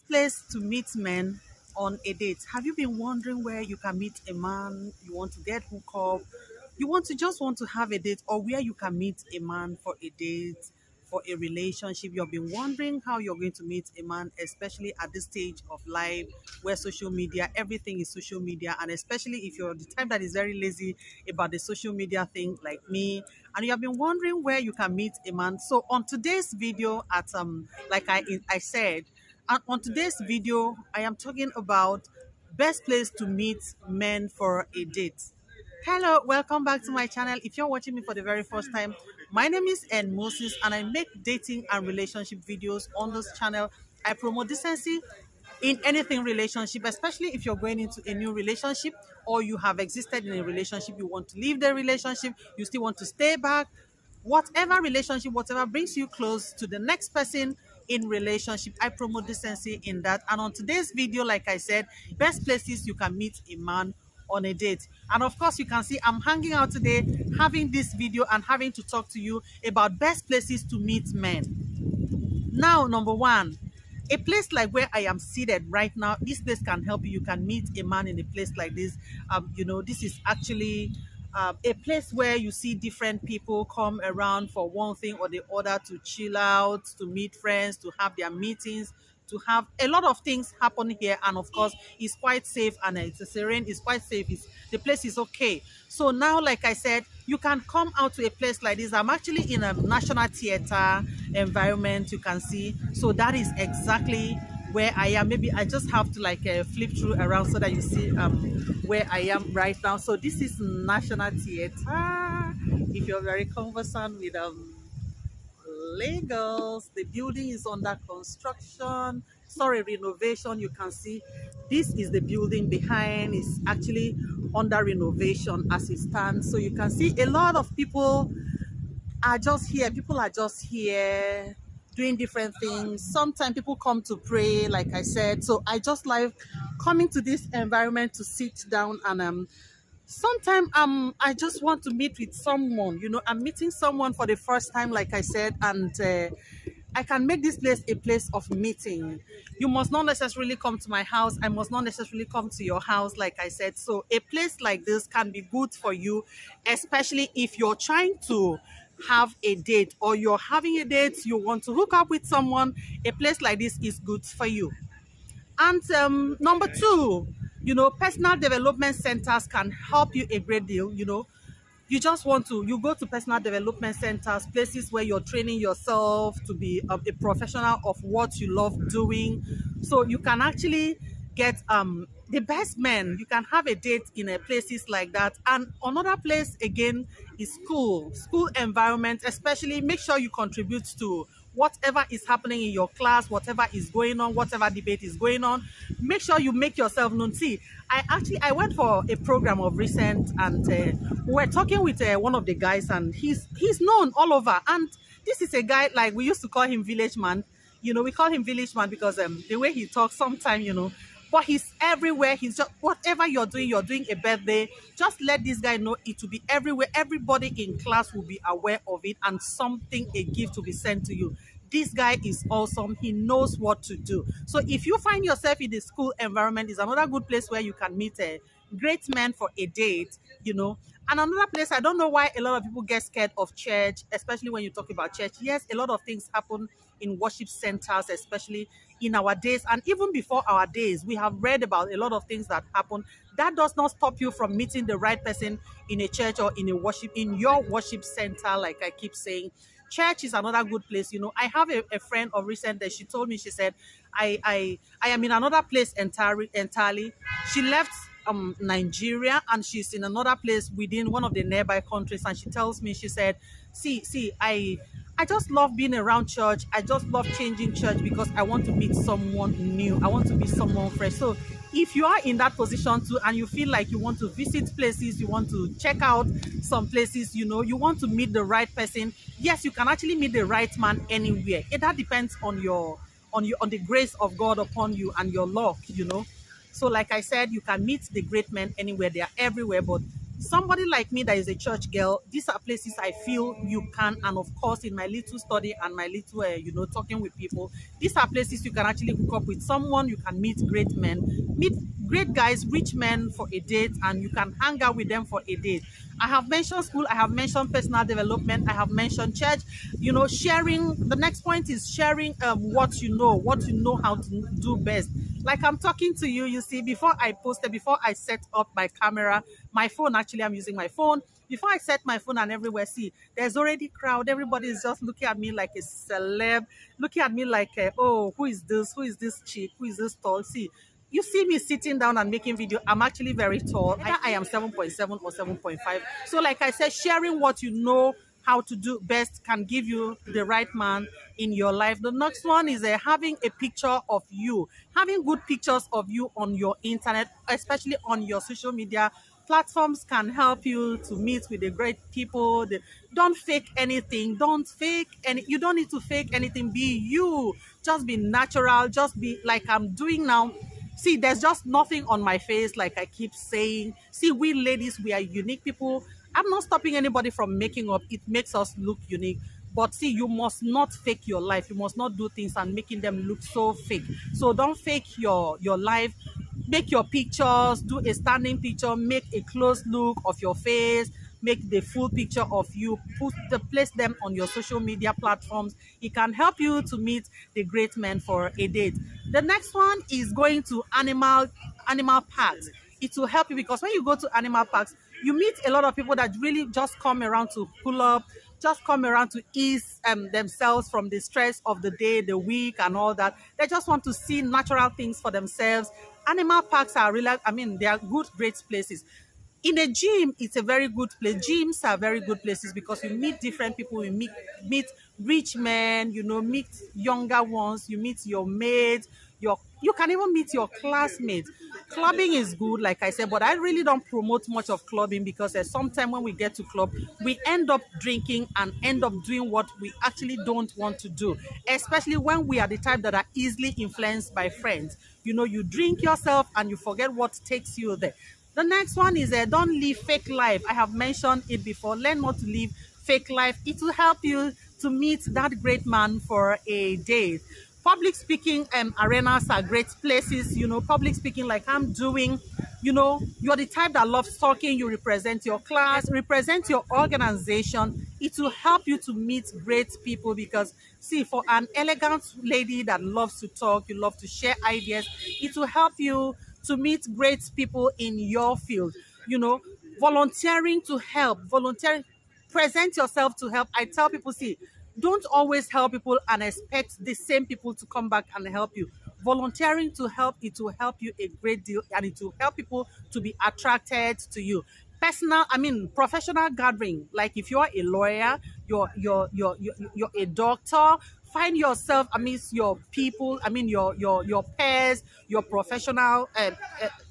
Best place to meet men on a date. Have you been wondering where you can meet a man you want to get hook up? You want to have a date, or where you can meet a man for a date, for a relationship. You've been wondering how you're going to meet a man, especially at this stage of life where social media, everything is social media, and especially if you're the type that is very lazy about the social media thing like me, and you have been wondering where you can meet a man. So on today's video, at like I said, on today's video, I am talking about best place to meet men for a date. Hello, welcome back to my channel. If you're watching me for the very first time, my name is N Moses and I make dating and relationship videos on this channel. I promote decency in anything relationship, especially if you're going into a new relationship or you have existed in a relationship, you want to leave the relationship, you still want to stay back. Whatever relationship, whatever brings you close to the next person in relationship, I promote decency in that. And on today's video, like I said, best places you can meet a man on a date. And of course, you can see I'm hanging out today, having this video and having to talk to you about best places to meet men. Now, number one, a place like where I am seated right now, this place can help you. You can meet a man in a place like this. This is actually a place where you see different people come around for one thing or the other, to chill out, to meet friends, to have their meetings, to have a lot of things happen here. And of course, it's quite safe, and it's serene, it's quite safe, the place is okay. So now, like I said, you can come out to a place like this. I'm actually in a national theater environment, you can see. So that is exactly where I am. Maybe I just have to like flip through around so that you see where I am right now. So this is National Theater. If you're very conversant with Lagos, the building is under construction, sorry, renovation. You can see this is the building behind, is actually under renovation as it stands. So you can see a lot of people are just here. People are just here doing different things. Sometimes people come to pray, like I said. So I just like coming to this environment to sit down, and sometimes I just want to meet with someone. I'm meeting someone for the first time, like I said, and I can make this place a place of meeting. You must not necessarily come to my house. I must not necessarily come to your house, like I said. So a place like this can be good for you, especially if you're trying to have a date, or you're having a date, you want to hook up with someone. A place like this is good for you. And number two, personal development centers can help you a great deal. You just want to, you go to personal development centers, places where you're training yourself to be a professional of what you love doing. So you can actually get the best men. You can have a date in places like that. And another place again is school environment. Especially make sure you contribute to whatever is happening in your class, whatever is going on, whatever debate is going on. Make sure you make yourself known. See, I went for a program of recent, and we were talking with one of the guys, and he's known all over. And this is a guy, like, we used to call him Village Man. We call him Village Man because the way he talks sometimes, but he's everywhere. He's just, whatever you're doing a birthday, just let this guy know it will be everywhere. Everybody in class will be aware of it, and something, a gift, will be sent to you. This guy is awesome. He knows what to do. So if you find yourself in the school environment, is another good place where you can meet a great man for a date. And another place, I don't know why a lot of people get scared of church, especially when you talk about church. Yes, a lot of things happen in worship centers, especially in our days, and even before our days. We have read about a lot of things that happen. That does not stop you from meeting the right person in a church or in your worship center. Like I keep saying, church is another good place. I have a friend of recent that she told me, she said, I am in another place entirely. She left Nigeria, and she's in another place within one of the nearby countries, and she tells me, she said, see, I just love being around church. I just love changing church because I want to meet someone new. I want to meet someone fresh. So if you are in that position too, and you feel like you want to visit places, you want to check out some places, you want to meet the right person, yes, you can actually meet the right man anywhere. That depends on the grace of God upon you and your luck. So like I said, you can meet the great men anywhere. They are everywhere, but somebody like me that is a church girl, these are places I feel you can, and of course in my little study and my little talking with people, these are places you can actually hook up with someone. You can meet great men, meet great guys, rich men for a date, and you can hang out with them for a date. I have mentioned school, I have mentioned personal development, I have mentioned church, sharing. The next point is sharing what you know how to do best. Like I'm talking to you, you see, before I set up my camera, my phone, actually, I'm using my phone. Before I set my phone and everywhere, see, there's already crowd. Everybody is just looking at me like a celeb, looking at me like, oh, who is this? Who is this chick? Who is this tall? See, you see me sitting down and making video. I'm actually very tall. I am 7.7 or 7.5. So like I said, sharing what you know how to do best can give you the right man in your life. The next one is having a picture of you, having good pictures of you on your internet, especially on your social media platforms, can help you to meet with the great people. Don't fake anything. Don't fake any. You don't need to fake anything. Be you. Just be natural. Just be like I'm doing now. See, there's just nothing on my face, like I keep saying. See, we ladies, we are unique people. I'm not stopping anybody from making up. It makes us look unique. But see, you must not fake your life. You must not do things and making them look so fake. So don't fake your life. Make your pictures, do a standing picture, make a close look of your face, make the full picture of you, place them on your social media platforms. It can help you to meet the great men for a date. The next one is going to animal parks. It will help you because when you go to animal parks, you meet a lot of people that really just come around to pull up, just come around to ease themselves from the stress of the day, the week, and all that. They just want to see natural things for themselves. Animal parks are really, they are good, great places. In a gym, it's a very good place. Gyms are very good places because you meet different people. You meet rich men, meet younger ones, you meet your mates, you can even meet your classmates. Clubbing is good, like I said, but I really don't promote much of clubbing because sometimes when we get to club, we end up drinking and end up doing what we actually don't want to do, especially when we are the type that are easily influenced by friends. You drink yourself and you forget what takes you there. The next one is don't live fake life. I have mentioned it before. Learn not to live fake life. It will help you to meet that great man for a date. Public speaking arenas are great places. Public speaking like I'm doing. You're the type that loves talking. You represent your class, represent your organization. It will help you to meet great people because, see, for an elegant lady that loves to talk, you love to share ideas, it will help you to meet great people in your field. Volunteering to help, present yourself to help. I tell people, see, don't always help people and expect the same people to come back and help you. Volunteering to help, it will help you a great deal, and it will help people to be attracted to you. Professional gathering, like if you're a lawyer, you're a doctor, find yourself amidst your people, your peers, your professional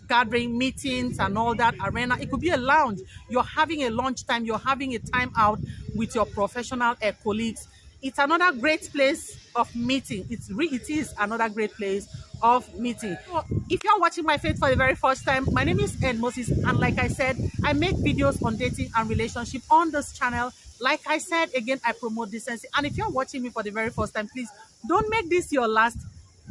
gathering, meetings and all that arena. It could be a lounge. You're having a lunch time, you're having a time out with your professional colleagues. It's another great place of meeting. It is another great place of meeting. So if you're watching my face for the very first time, my name is Ed Moses, and like I said, I make videos on dating and relationship on this channel. Like I said, again, I promote decency. And if you're watching me for the very first time, please don't make this your last.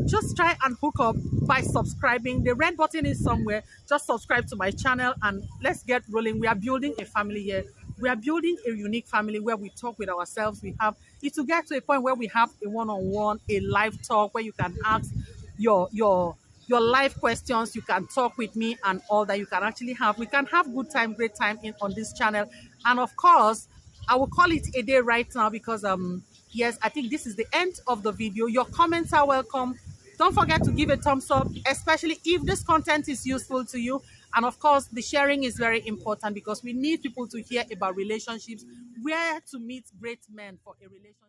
Just try and hook up by subscribing. The red button is somewhere. Just subscribe to my channel and let's get rolling. We are building a family here. We are building a unique family where we talk with ourselves. It will get to a point where we have a one-on-one, a live talk where you can ask your live questions. You can talk with me and all that. We can have good time, great time on this channel. And of course, I will call it a day right now because yes, I think this is the end of the video. Your comments are welcome. Don't forget to give a thumbs up, especially if this content is useful to you. And of course, the sharing is very important because we need people to hear about relationships, where to meet great men for a relationship.